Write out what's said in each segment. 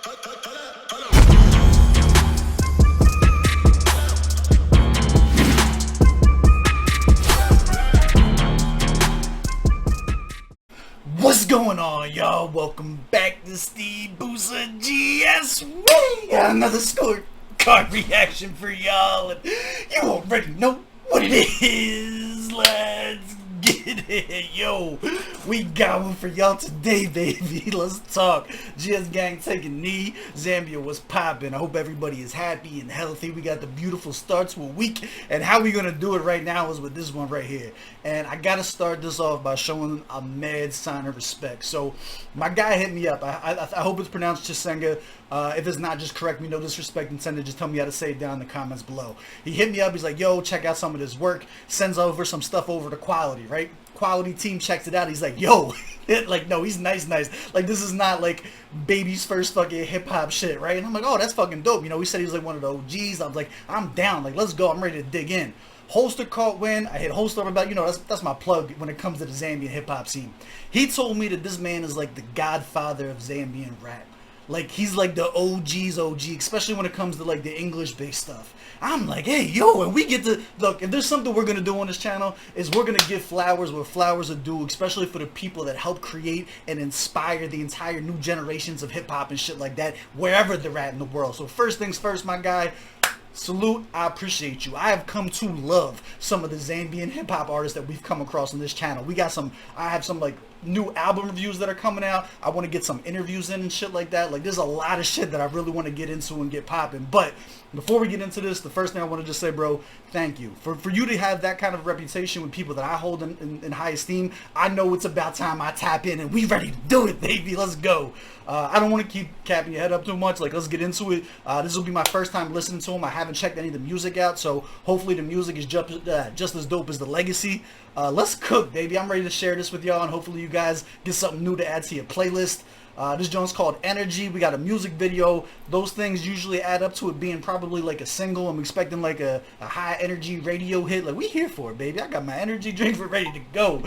What's going on, y'all? Welcome back to SteveBussaGS. We got another scorecard reaction for y'all, and you already know what it is. Let's get it, yo. We got one for y'all today, baby. Let's talk. GSGang taking knee. Zambia was popping. I hope everybody is happy and healthy. We got the beautiful start to a week, and how we gonna do it right now is with this one right here. And I gotta start this off by showing a mad sign of respect. So my guy hit me up. I hope it's pronounced Chisenga. If it's not, just correct me. No disrespect intended. Just tell me how to say it down in the comments below. He hit me up. He's like, yo, check out some of this work. Sends over some stuff over to Quality, right? Quality team checks it out. He's like, yo, like, no, he's nice. Like, this is not like baby's first fucking hip hop shit, right? And I'm like, oh, that's fucking dope. You know, he said he was like one of the OGs. I was like, I'm down. Like, let's go. I'm ready to dig in. Holster caught wind. I hit Holster about, you know, that's my plug when it comes to the Zambian hip hop scene. He told me that this man is like the godfather of Zambian rap. Like, he's like the OG's OG, especially when it comes to like the English-based stuff. I'm like, hey, yo, and we get to, look, if there's something we're going to do on this channel, is we're going to give flowers where flowers are due, especially for the people that help create and inspire the entire new generations of hip-hop and shit like that, wherever they're at in the world. So first things first, my guy, salute. I appreciate you. I have come to love some of the Zambian hip-hop artists that we've come across on this channel. We got some, I have some like new album reviews that are coming out. I want to get some interviews in and shit like that. Like, there's a lot of shit that I really want to get into and get popping. But before we get into this, the first thing I want to just say, bro, thank you. For you to have that kind of reputation with people that I hold in high esteem, I know it's about time I tap in and we ready to do it, baby. Let's go. I don't want to keep capping your head up too much. Like, let's get into it. This will be my first time listening to him. I haven't checked any of the music out, so hopefully the music is just as dope as the legacy. Let's cook, baby. I'm ready to share this with y'all, and hopefully you guys get something new to add to your playlist. This joint's called Energy. We got a music video. Those things usually add up to it being probably like a single. I'm expecting like a high energy radio hit. Like, we here for it, baby. I got my energy drink ready to go.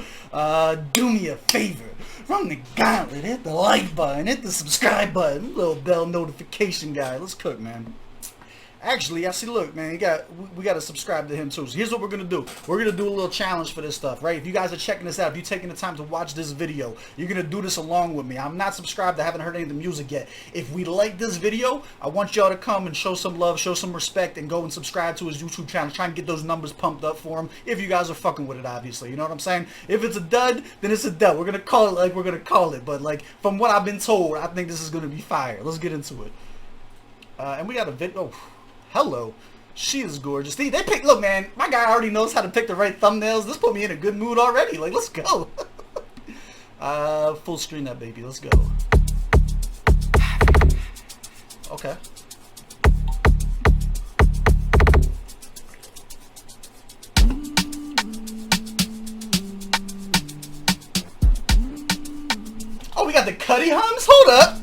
Do me a favor. Run the gauntlet. Hit the like button. Hit the subscribe button. Little bell notification guy. Let's cook, man. Actually, I see, look, man, we got to subscribe to him too. So here's what we're going to do. We're going to do a little challenge for this stuff, right? If you guys are checking this out, if you're taking the time to watch this video, you're going to do this along with me. I'm not subscribed. I haven't heard any of the music yet. If we like this video, I want y'all to come and show some love, show some respect, and go and subscribe to his YouTube channel. Try and get those numbers pumped up for him if you guys are fucking with it, obviously. You know what I'm saying? If it's a dud, then it's a dud. We're going to call it like we're going to call it. But, like, from what I've been told, I think this is going to be fire. Let's get into it. And we got a video. Oh. Hello. She is gorgeous. They pick, look, man, my guy already knows how to pick the right thumbnails. This put me in a good mood already. Like, let's go. Full screen that baby. Let's go. Okay. Oh, we got the Cuddy hums? Hold up.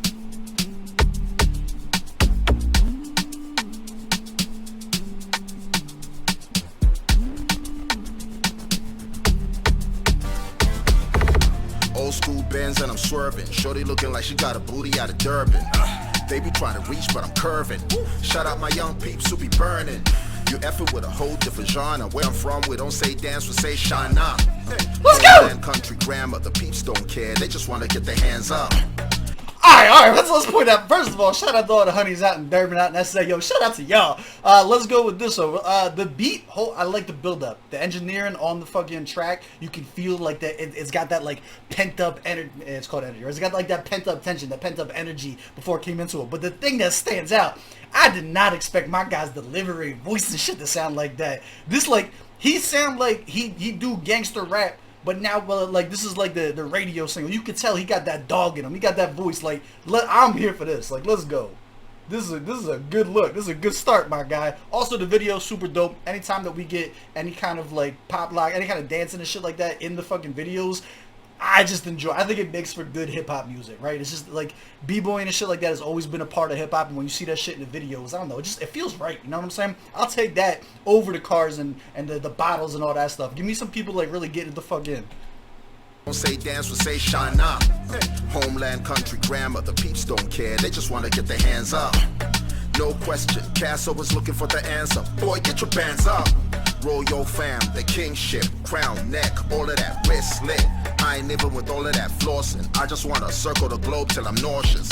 Old school Benz and I'm swerving. Shorty looking like she got a booty out of Durban. They be trying to reach, but I'm curving. Shout out my young peeps who be burning. You effing with a whole different genre. Where I'm from, we don't say dance, we say shine up. Let's go! Country grammar, the peeps don't care. They just want to get their hands up. Alright, let's point out. First of all, shout out to all the honeys out in Durban, out in SA. Yo, shout out to y'all. Let's go with this over. The beat, I like the build up. The engineering on the fucking track, you can feel like that. It's got that like pent up energy. It's called energy. Right? It's got like that pent up tension, that pent up energy before it came into it. But the thing that stands out, I did not expect my guy's delivery, voice and shit to sound like that. This, like, he sound like he do gangster rap. But now, well, like, this is like the radio single. You could tell he got that dog in him. He got that voice. Like, I'm here for this. Like, let's go. This is a good look. This is a good start, my guy. Also, the video is super dope. Anytime that we get any kind of like pop lock, any kind of dancing and shit like that in the fucking videos, I just enjoy. I think it makes for good hip hop music, right? It's just like b-boying and shit like that has always been a part of hip hop, and when you see that shit in the videos, I don't know, it feels right. You know what I'm saying? I'll take that over the cars and the bottles and all that stuff. Give me some people like really getting the fuck in. Don't say dance, we say shine up. Homeland, country, grammar, the peeps don't care, they just wanna get their hands up. No question, Cass always looking for the answer. Boy, get your bands up. Roll your fam, the kingship, crown, neck, all of that wrist slit. I ain't living with all of that flossing. I just wanna circle the globe till I'm nauseous.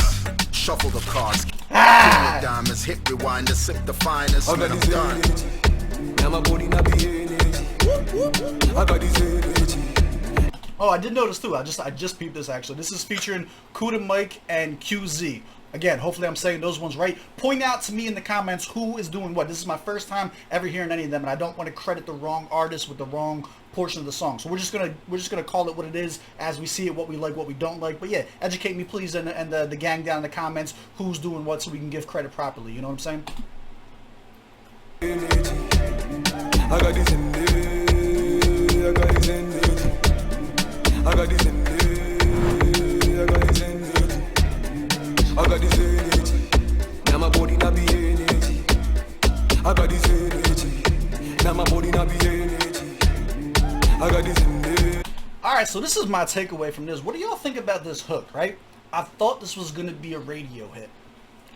Shuffle the cards, the diamonds, hit rewind, to sip the finest, when I'm done. Oh, I did notice too. I just peeped this actually. This is featuring Kuda Mike and Qzee. Again, hopefully I'm saying those ones right. Point out to me in the comments who is doing what. This is my first time ever hearing any of them, and I don't want to credit the wrong artist with the wrong portion of the song. So we're just gonna call it what it is as we see it, what we like, what we don't like. But yeah, educate me please and the gang down in the comments who's doing what so we can give credit properly. You know what I'm saying? I got this in there, I got this in there, I got this in there, I got this in there, I got this energy, now my body not be energy, I got this energy, now my body not be energy, I got this in there. Alright, so this is my takeaway from this. What do y'all think about this hook, right? I thought this was gonna be a radio hit.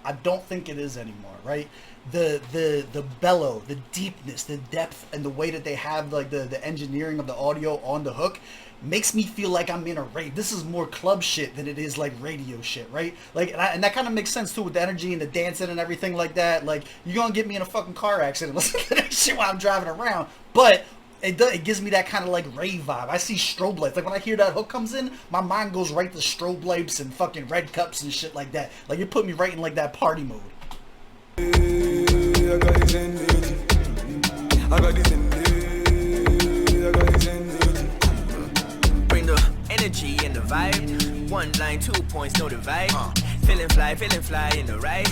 I don't think it is anymore, right? The bellow, the deepness, the depth, and the way that they have like the engineering of the audio on the hook makes me feel like I'm in a rave. This is more club shit than it is like radio shit, right? Like, and that kind of makes sense too with the energy and the dancing and everything like that. Like, you're gonna get me in a fucking car accident listening to that shit while I'm driving around, but it gives me that kind of like rave vibe. I see strobe lights. Like when I hear that hook comes in, my mind goes right to strobe lights and fucking red cups and shit like that. Like you put me right in like that party mode. I got this energy, I got this energy, I got this energy. Bring the energy and the vibe. 1 line, 2 points, know the vibe. Feeling fly in the ride.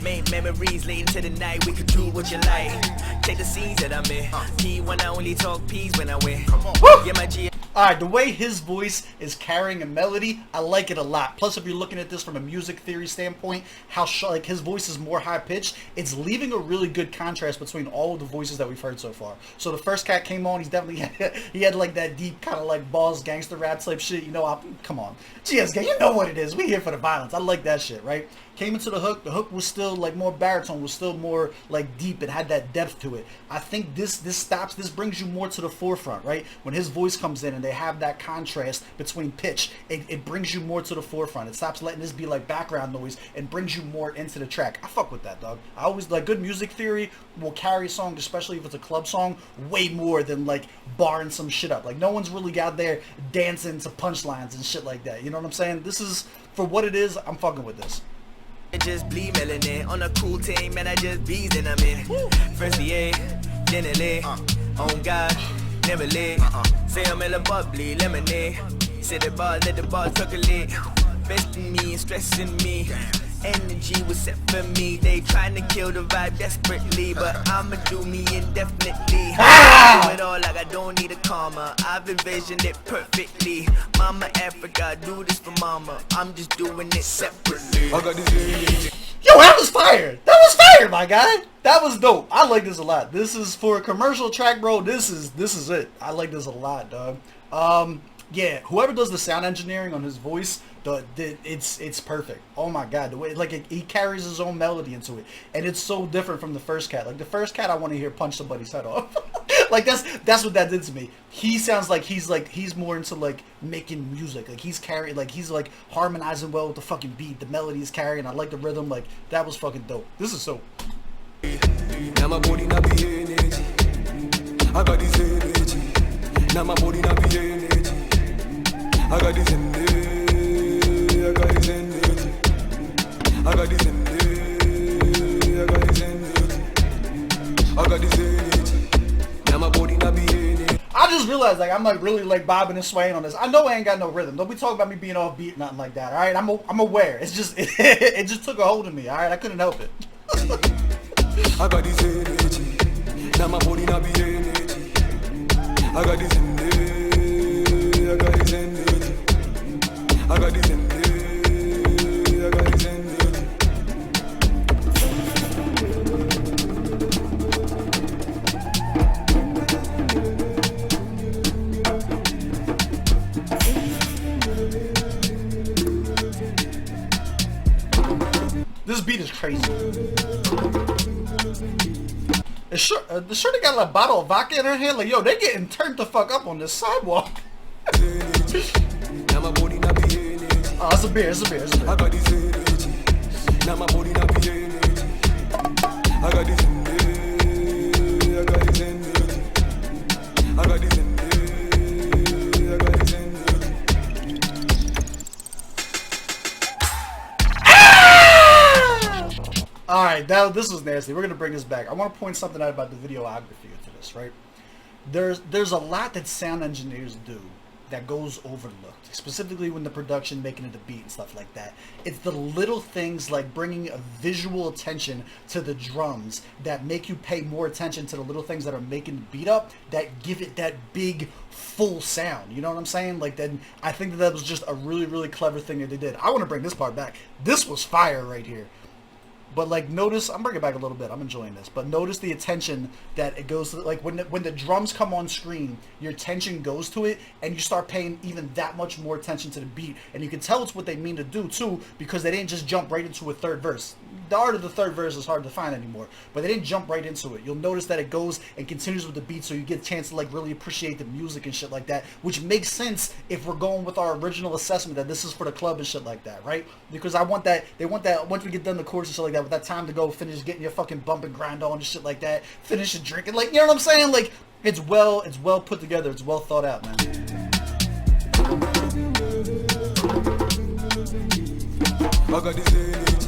Make memories late into the night. We could do what you like. Take the scenes that I'm in. P1, I only talk P's when I win. Yeah, my G. Alright, the way his voice is carrying a melody, I like it a lot. Plus, if you're looking at this from a music theory standpoint, how like his voice is more high pitched, it's leaving a really good contrast between all of the voices that we've heard so far. So the first cat came on, he's definitely he had like that deep kind of like balls gangster rap type shit. You know, come on, GSGang, you know what it is. We here for the violence. I like that shit, right? Came into the hook was still like more baritone, was still more like deep and had that depth to it. I think this brings you more to the forefront, right? When his voice comes in and they have that contrast between pitch, it brings you more to the forefront. It stops letting this be like background noise and brings you more into the track. I fuck with that, dog. I always like good music theory will carry a song, especially if it's a club song, way more than like barring some shit up. Like no one's really got there dancing to punchlines and shit like that. You know what I'm saying? This is for what it is. I'm fucking with this. I just bleed melanin on a cool team, man. I just bees and I'm in. Firstly, then LA. On God, never late. Say I'm in a bubbly lemonade. Say the ball, let the ball percolate. Besting me and stressing me. Energy was set for me. They trying to kill the vibe desperately, but I'ma do me indefinitely. Do it all like I don't need a comma. I've envisioned it perfectly. Mama Africa, do this for mama. I'm just doing it separately. I got this energy. Yo, that was fire. That was fire, my guy. That was dope. I like this a lot. This is for a commercial track, bro. This is it. I like this a lot, dog. Yeah, whoever does the sound engineering on his voice, it's perfect. Oh my god, the way like he carries his own melody into it, and it's so different from the first cat. Like the first cat, I want to hear punch somebody's head off. Like that's what that did to me. He sounds like he's more into like making music. Like he's like harmonizing well with the fucking beat. The melody is carrying. I like the rhythm. Like that was fucking dope. This is so. Now my body not be energy, I got this energy. Now my body not be energy, I got this energy, I got this energy, I got this energy, I got this energy, I got this energy. Now my body not be energy. I just realized like I'm like really like bobbing and swaying on this. I know I ain't got no rhythm. Don't be talking about me being off beat, nothing like that. All right, I'm aware. It's just it just took a hold of me. All right, I couldn't help it. I got this energy, now my body not be energy. I got this energy, I got this energy, I got this energy, I got this energy. This beat is crazy. The shorty got like a bottle of vodka in her hand. Like, yo, they getting turned the fuck up on this sidewalk. Oh, it's a beer, it's a beer, it's a beer. I got this energy. Now my body not be energy. I got this energy. I got this energy. I got this energy. I got this energy. Alright, this was nasty. We're gonna bring this back. I want to point something out about the videography of this, right? There's a lot that sound engineers do that goes overlooked, specifically when the production making it a beat and stuff like that. It's the little things like bringing a visual attention to the drums that make you pay more attention to the little things that are making the beat up, that give it that big full sound. You know what I'm saying? Like, then I think that was just a really, really clever thing that they did. I want to bring this part back. This was fire right here. But like, notice, I'm bringing it back a little bit, I'm enjoying this, but notice the attention that it goes to, like when the drums come on screen, your attention goes to it, and you start paying even that much more attention to the beat, and you can tell it's what they mean to do too, because they didn't just jump right into a third verse. The art of the third verse is hard to find anymore, but they didn't jump right into it. You'll notice that it goes and continues with the beat, so you get a chance to like really appreciate the music and shit like that, which makes sense if we're going with our original assessment that this is for the club and shit like that, right? Because I want that, they want that, once we get done the chorus and shit like that, with that time to go finish getting your fucking bump and grind on and shit like that, finish and drinking, like, you know what I'm saying? Like, it's well put together, it's well thought out, man. I got this energy.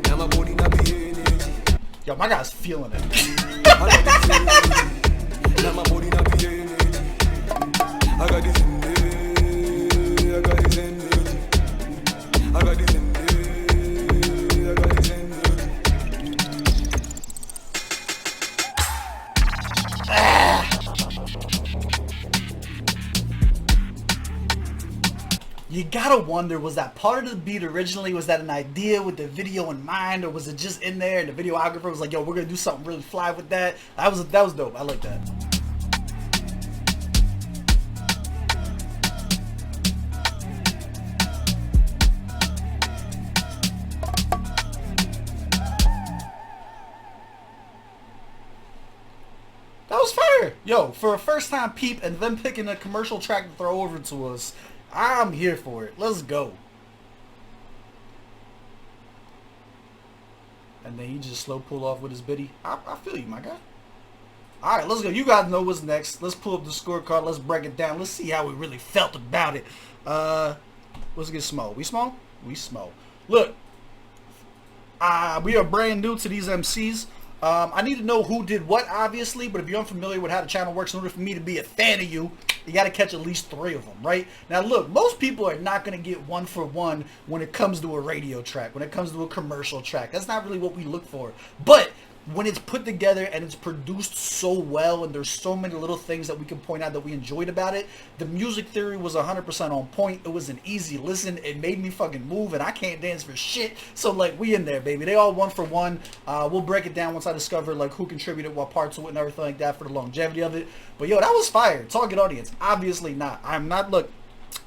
Now my body not be energy. Yo, my guy's feeling it. I got this energy. Now my body not be energy. I got this energy. I got this energy. I got this energy. I got this energy. You gotta wonder, was that part of the beat originally? Was that an idea with the video in mind, or was it just in there and the videographer was like, yo, we're gonna do something really fly with that? That was dope. I like that. That was fire. Yo, for a first time peep and them picking a commercial track to throw over to us, I'm here for it. Let's go. And then he just slow pull off with his biddy. I feel you, my guy. Alright, let's go. You guys know what's next. Let's pull up the scorecard. Let's break it down. Let's see how we really felt about it. Let's get small. We small? We small. Look. We are brand new to these MCs. I need to know who did what, obviously, but if you're unfamiliar with how the channel works, in order for me to be a fan of you, you got to catch at least 3 of them, right? Now, look, most people are not going to get 1 for 1 when it comes to a radio track, when it comes to a commercial track. That's not really what we look for. But when it's put together and it's produced so well, and there's so many little things that we can point out that we enjoyed about it, the music theory was 100% on point. It was an easy listen. It made me fucking move, and I can't dance for shit. So, like, we in there, baby. They all 1 for 1. We'll break it down once I discover, like, who contributed what part to it and everything like that for the longevity of it. But, yo, that was fire. Target audience. Obviously not. I'm not, look,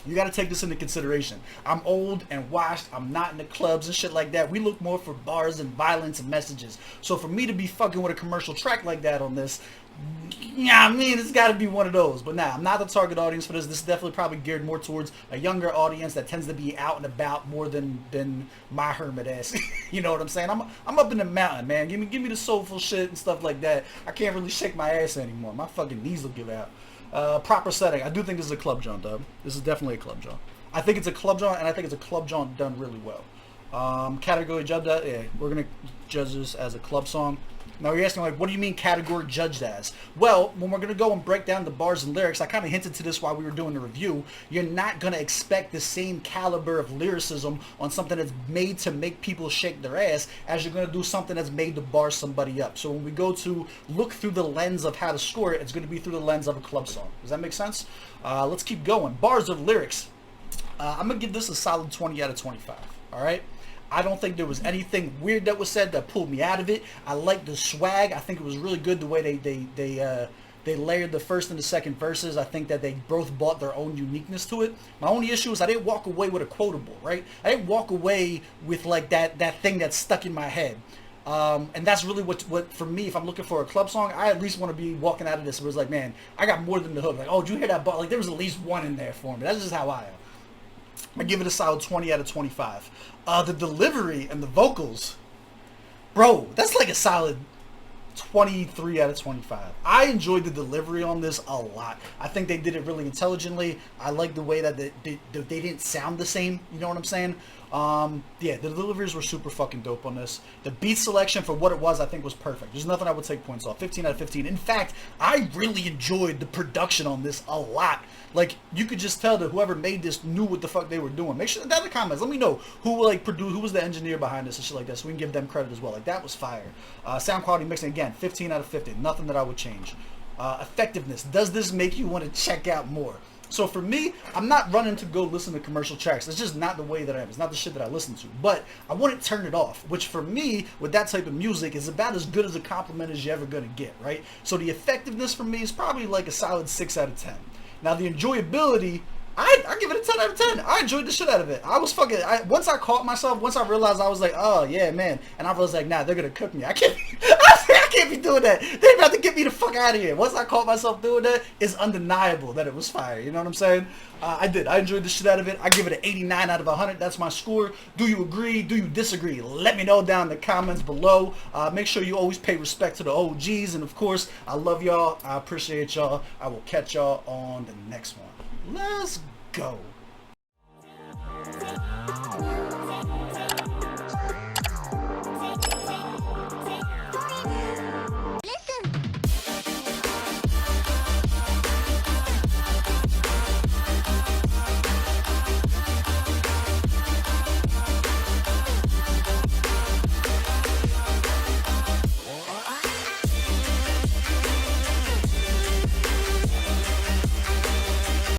you got to take this into consideration. I'm old and washed. I'm not in the clubs and shit like that. We look more for bars and violence and messages. So for me to be fucking with a commercial track like that on this, yeah, I mean, it's got to be one of those. But nah, I'm not the target audience for this. This is definitely probably geared more towards a younger audience that tends to be out and about more than my hermit ass. You know what I'm saying? I'm up in the mountain, man. Give me the soulful shit and stuff like that. I can't really shake my ass anymore. My fucking knees will give out. Proper setting. I do think this is a club jaunt, dub. This is definitely a club jaunt. I think it's a club jaunt, and I think it's a club jaunt done really well. Category judged as, yeah, we're gonna judge this as a club song. Now you're asking, like, what do you mean category judged as? Well, when we're going to go and break down the bars and lyrics, I kind of hinted to this while we were doing the review, you're not going to expect the same caliber of lyricism on something that's made to make people shake their ass as you're going to do something that's made to bar somebody up. So when we go to look through the lens of how to score it, it's going to be through the lens of a club song. Does that make sense? Let's keep going. Bars or lyrics. I'm going to give this a solid 20 out of 25. All right? I don't think there was anything weird that was said that pulled me out of it. I like the swag. I think it was really good the way They layered the first and the second verses. I think that they both brought their own uniqueness to it. My only issue is I didn't walk away with a quotable, right? I didn't walk away with like that thing that's stuck in my head. And that's really what for me, if I'm looking for a club song, I at least want to be walking out of this where it's like, man, I got more than the hook. Like, oh, did you hear that bar? Like, there was at least one in there for me. That's just how I am. I give it a solid 20 out of 25. The delivery and the vocals, bro, that's like a solid 23 out of 25. I enjoyed the delivery on this a lot. I think they did it really intelligently. I like the way that they didn't sound the same. You know what I'm saying? Yeah, the deliveries were super fucking dope on this. The beat selection for what it was, I think, was perfect. There's nothing I would take points off. 15 out of 15. In fact, I really enjoyed the production on this a lot. Like, you could just tell that whoever made this knew what the fuck they were doing. Make sure that in the comments, let me know who like produced, who was the engineer behind this and shit like that, so we can give them credit as well. Like, that was fire. Sound quality mixing, again, 15 out of 50. Nothing that I would change. Effectiveness. Does this make you want to check out more? So for me, I'm not running to go listen to commercial tracks. It's just not the way that I am. It's not the shit that I listen to. But I wouldn't turn it off, which for me, with that type of music, is about as good as a compliment as you're ever going to get, right? So the effectiveness for me is probably like a solid 6 out of 10. Now the enjoyability, I give it a 10 out of 10. I enjoyed the shit out of it. I was fucking, once I caught myself, once I realized I was like, oh yeah, man. And I was like, nah, they're going to cook me. I can't be doing that. They're about to get me the fuck out of here. Once I caught myself doing that, it's undeniable that it was fire. You know what I'm saying? I did. I enjoyed the shit out of it. I give it an 89 out of 100. That's my score. Do you agree? Do you disagree? Let me know down in the comments below. Make sure you always pay respect to the OGs. And of course, I love y'all. I appreciate y'all. I will catch y'all on the next one. Let's go.